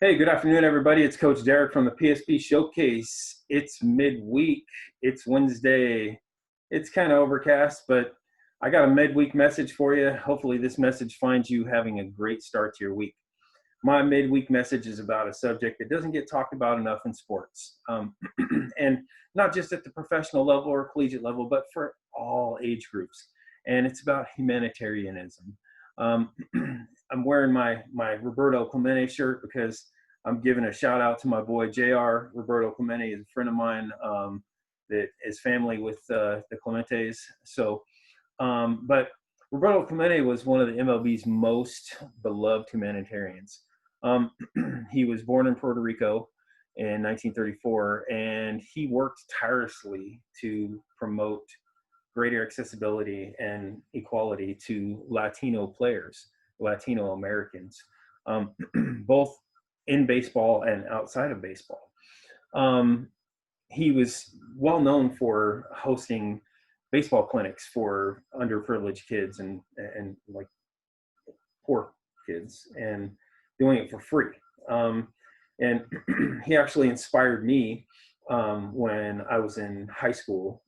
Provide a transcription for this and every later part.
Hey, good afternoon, everybody. It's Coach Derek from the PSP Showcase. It's midweek. It's Wednesday. It's kind of overcast, but I got a midweek message for you. Hopefully, this message finds you having a great start to your week. My midweek message is about a subject that doesn't get talked about enough in sports, and not just at the professional level or collegiate level, but for all age groups. And it's about humanitarianism. Um, I'm wearing my Roberto Clemente shirt because I'm giving a shout out to my boy JR. Roberto Clemente is a friend of mine that is family with the Clementes. But Roberto Clemente was one of the MLB's most beloved humanitarians. Um, he was born in Puerto Rico in 1934, and he worked tirelessly to promote greater accessibility and equality to Latino players, Latino Americans, both in baseball and outside of baseball. Um, he was well known for hosting baseball clinics for underprivileged kids and like poor kids and doing it for free. And he actually inspired me when I was in high school,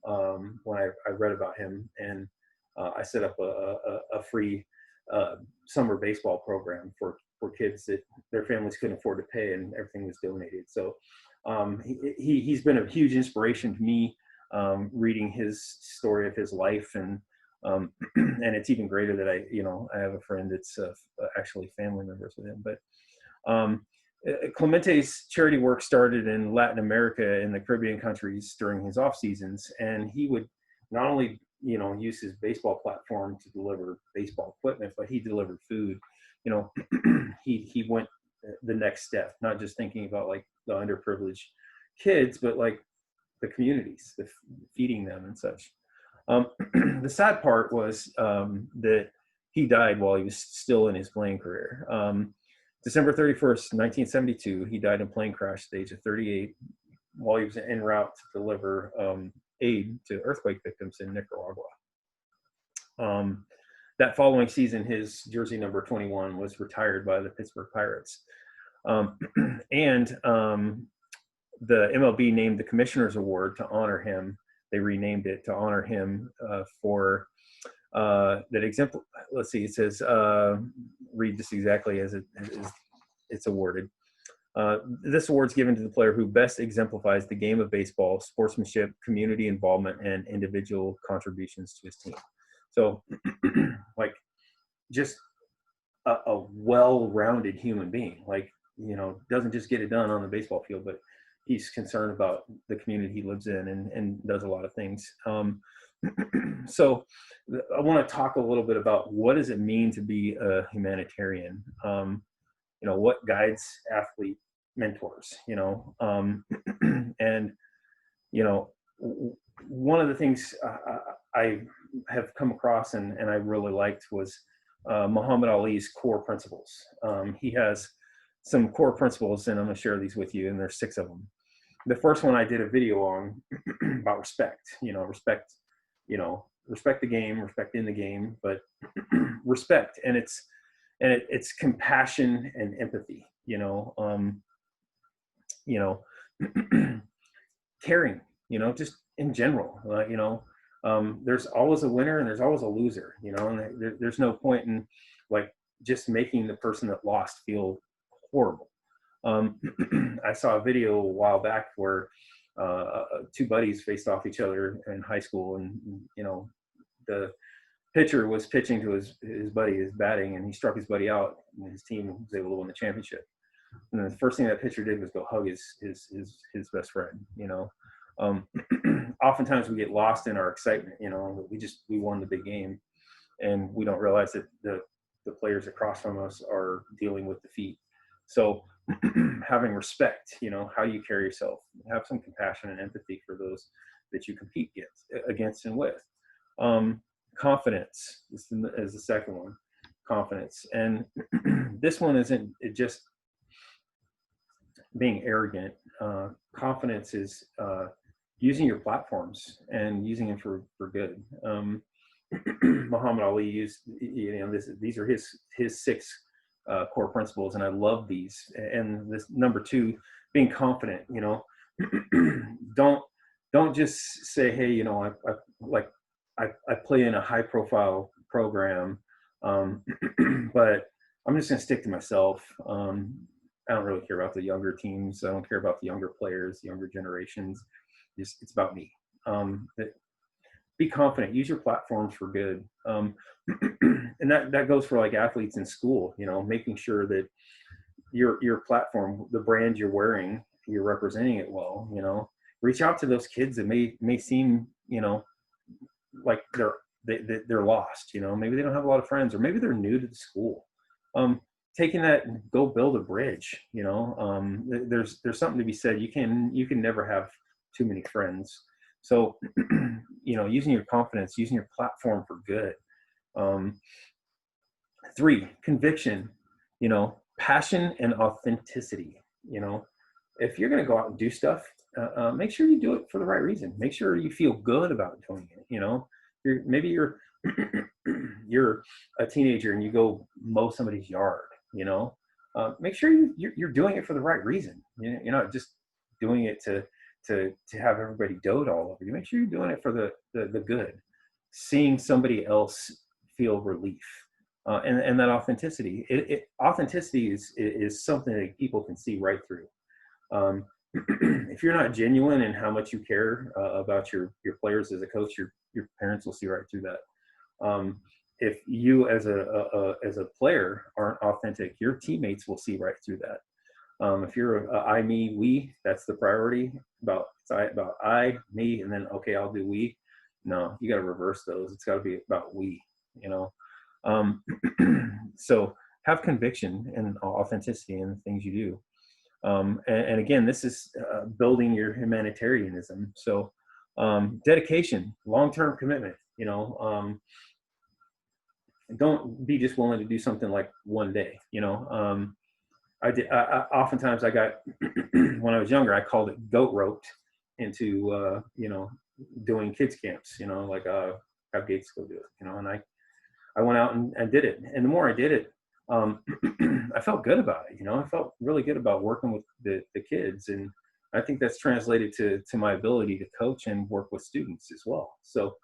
when I read about him, and I set up a free summer baseball program for kids that their families couldn't afford to pay, and everything was donated. So he's been a huge inspiration to me, reading his story of his life, and and it's even greater that I have a friend that's actually family members with him. But Clemente's charity work started in Latin America and the Caribbean countries during his off seasons, and he would not only use his baseball platform to deliver baseball equipment, but he delivered food. He went the next step, not just thinking about like the underprivileged kids, but like the communities, feeding them and such. The sad part was that he died while he was still in his playing career. December 31st, 1972, he died in a plane crash at the age of 38 while he was en route to deliver aid to earthquake victims in Nicaragua. That following season, his jersey number 21 was retired by the Pittsburgh Pirates. And the MLB named the Commissioner's Award to honor him. They renamed it to honor him for that example. Let's see, it says, read this exactly as it's awarded. This award's given to the player who best exemplifies the game of baseball, sportsmanship, community involvement, and individual contributions to his team. So, like, just a well-rounded human being, like, doesn't just get it done on the baseball field, but he's concerned about the community he lives in and does a lot of things. So I want to talk a little bit about what does it mean to be a humanitarian? What guides athlete mentors, and, one of the things I have come across and I really liked was Muhammad Ali's core principles. He has some core principles, and I'm going to share these with you, and there's 6 of them. The first one I did a video on about respect. Respect the game, respect in the game, but respect, and it's compassion and empathy. Caring. Just in general. There's always a winner and there's always a loser. And there's no point in like just making the person that lost feel horrible. I saw a video a while back where 2 buddies faced off each other in high school, and the pitcher was pitching to his buddy, his batting, and he struck his buddy out, and his team was able to win the championship. And the first thing that pitcher did was go hug his best friend. Oftentimes we get lost in our excitement. We won the big game, and we don't realize that the players across from us are dealing with defeat. So having respect, how you carry yourself, have some compassion and empathy for those that you compete against and with. Confidence is the second one. Confidence. And this one isn't just being arrogant. Confidence is using your platforms and using them for good. Muhammad Ali used, these are his 6 core principles, and I love these. And this number 2, being confident. Don't don't just say, hey, I play in a high profile program, but I'm just going to stick to myself. I don't really care about the younger teams. I don't care about the younger players, the younger generations. It's about me. Be confident. Use your platforms for good. And that goes for like athletes in school. Making sure that your platform, the brand you're wearing, you're representing it well. Reach out to those kids that may seem like they're lost. Maybe they don't have a lot of friends, or maybe they're new to the school. Taking that and go build a bridge. There's something to be said. You can never have too many friends. So using your confidence, using your platform for good. 3, conviction, passion and authenticity. If you're going to go out and do stuff, make sure you do it for the right reason. Make sure you feel good about doing it. Maybe you're you're a teenager and you go mow somebody's yard. Make sure you're doing it for the right reason. You're not just doing it to have everybody dote all over you. Make sure you're doing it for the good. Seeing somebody else feel relief, and that authenticity. Authenticity is something that people can see right through. If you're not genuine in how much you care about your players as a coach, your parents will see right through that. If you as a player aren't authentic, your teammates will see right through that. If you're I, me, we, that's the priority, about I, me, and then, okay, I'll do we. No, you got to reverse those. It's got to be about we, So have conviction and authenticity in the things you do. And again, this is building your humanitarianism. So dedication, long-term commitment. Don't be just willing to do something like one day. Oftentimes I got when I was younger, I called it goat roped into doing kids camps. Have Gates go do it. And I went out and did it. And the more I did it, I felt good about it. I felt really good about working with the kids, and I think that's translated to my ability to coach and work with students as well. So,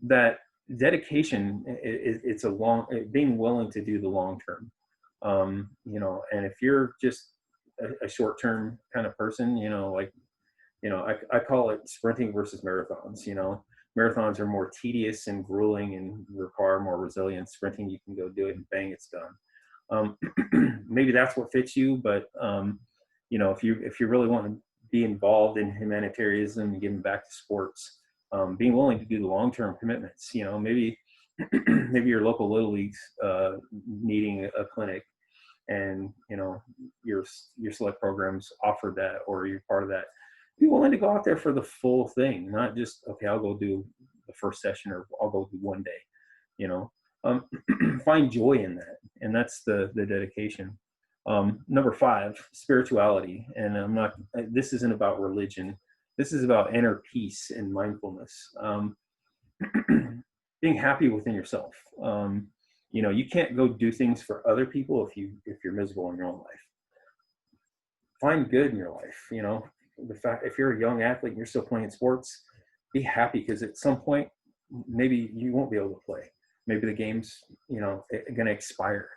that dedication, it's being willing to do the long term. And if you're just a short term kind of person, I call it sprinting versus marathons. Marathons are more tedious and grueling and require more resilience. Sprinting, you can go do it and bang, it's done. Maybe that's what fits you, but if you really want to be involved in humanitarianism and giving back to sports, being willing to do the long-term commitments. Maybe your local little league's needing a clinic, and your select programs offer that, or you're part of that. Be willing to go out there for the full thing, not just, okay, I'll go do the first session, or I'll go do one day. Find joy in that, and that's the dedication. Number 5, spirituality, and this isn't about religion. This is about inner peace and mindfulness. Being happy within yourself. You can't go do things for other people if you're miserable in your own life. Find good in your life. The fact, if you're a young athlete and you're still playing sports, be happy, because at some point maybe you won't be able to play. Maybe the game's going to expire.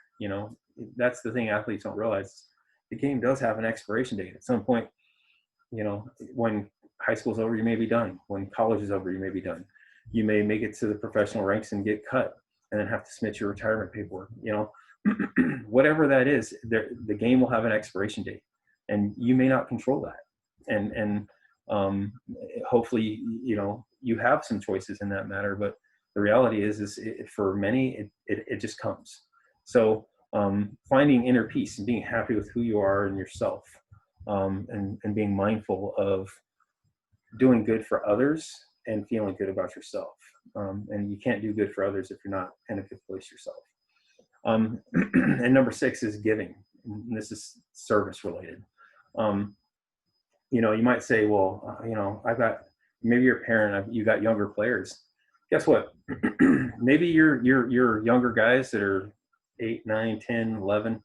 That's the thing athletes don't realize. The game does have an expiration date. At some point, when high school's over, you may be done. When college is over, you may be done. You may make it to the professional ranks and get cut, and then have to submit your retirement paperwork. Whatever that is, the game will have an expiration date, and you may not control that. And hopefully, you have some choices in that matter. But the reality is for many, it just comes. So finding inner peace and being happy with who you are and yourself, and being mindful of doing good for others and feeling good about yourself. And you can't do good for others if you're not in a good place yourself. And number 6 is giving. And this is service related. You might say, well, maybe you're a parent, you got younger players. guess what? Maybe your younger guys that are 8, 9, 10, 11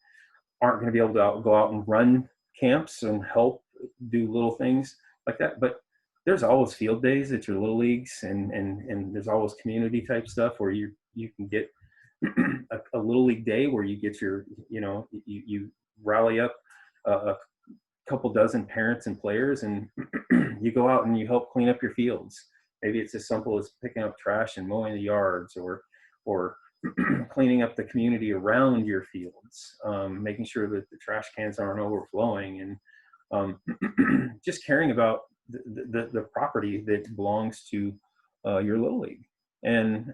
aren't going to be able to go out and run camps and help do little things like that. But there's always field days at your little leagues, and there's always community type stuff where you can get a little league day where you get your, you rally up a couple dozen parents and players, and you go out and you help clean up your fields. Maybe it's as simple as picking up trash and mowing the yards, or cleaning up the community around your fields, making sure that the trash cans aren't overflowing, and just caring about the property that belongs to your little league. And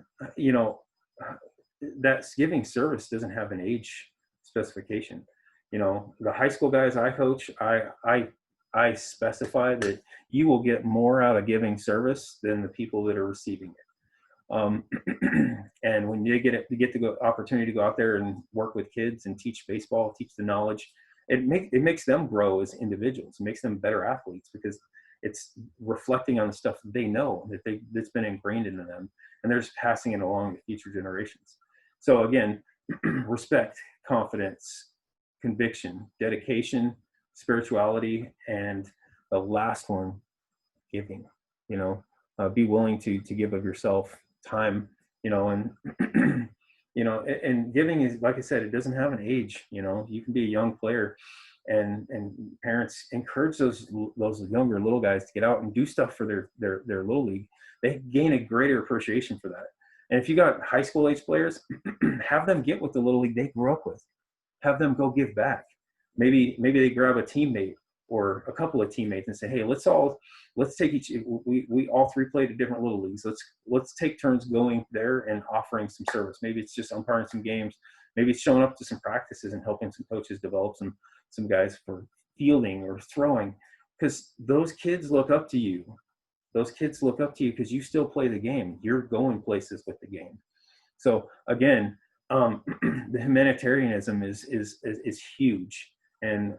that giving service doesn't have an age specification. The high school guys I coach, I specify that you will get more out of giving service than the people that are receiving it. And when you get to go opportunity to go out there and work with kids and teach baseball, teach the knowledge, it makes them grow as individuals. It makes them better athletes because it's reflecting on the stuff that they know that's been ingrained into them, and they're just passing it along to future generations. So again, respect, confidence, conviction, dedication, spirituality, and the last one, giving. Be willing to give of yourself, time, and and giving is, like I said, it doesn't have an age. You can be a young player, and parents encourage those younger little guys to get out and do stuff for their little league. They gain a greater appreciation for that. And if you got high school age players, have them get with the little league they grew up with. Have them go give back. Maybe they grab a teammate or a couple of teammates and say, hey, let's take we all three played at different little leagues. Let's take turns going there and offering some service. Maybe it's just umpiring some games. Maybe it's showing up to some practices and helping some coaches develop some guys for fielding or throwing, because those kids look up to you. Those kids look up to you because you still play the game. You're going places with the game. So again, the humanitarianism is huge, and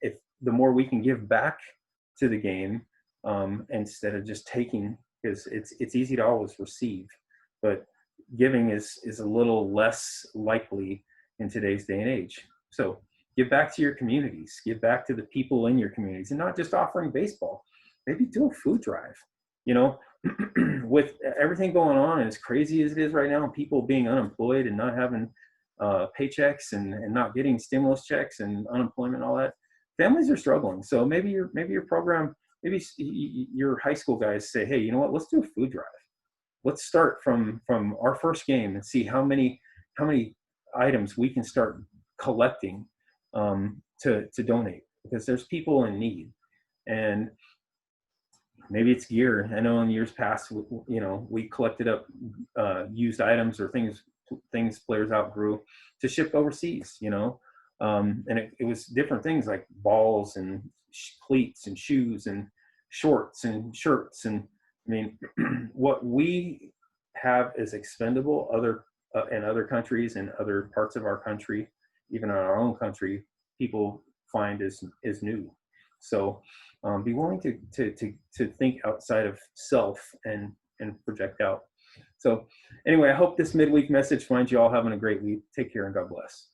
if the more we can give back to the game, instead of just taking, because it's easy to always receive, but giving is a little less likely in today's day and age. So give back to your communities, give back to the people in your communities, and not just offering baseball. Maybe do a food drive. With everything going on, and as crazy as it is right now, and people being unemployed and not having paychecks and not getting stimulus checks and unemployment and all that, families are struggling. So maybe your program, maybe your high school guys say, hey, you know what, let's do a food drive. Let's start from our first game and see how many items we can start collecting to donate, because there's people in need. And maybe it's gear. I know in years past, we collected up used items or things players outgrew to ship overseas, and it was different things like balls and cleats and shoes and shorts and shirts. And I mean, what we have is expendable in other countries and other parts of our country, even in our own country, people find is new. So be willing to think outside of self and project out. So anyway, I hope this midweek message finds you all having a great week. Take care and God bless.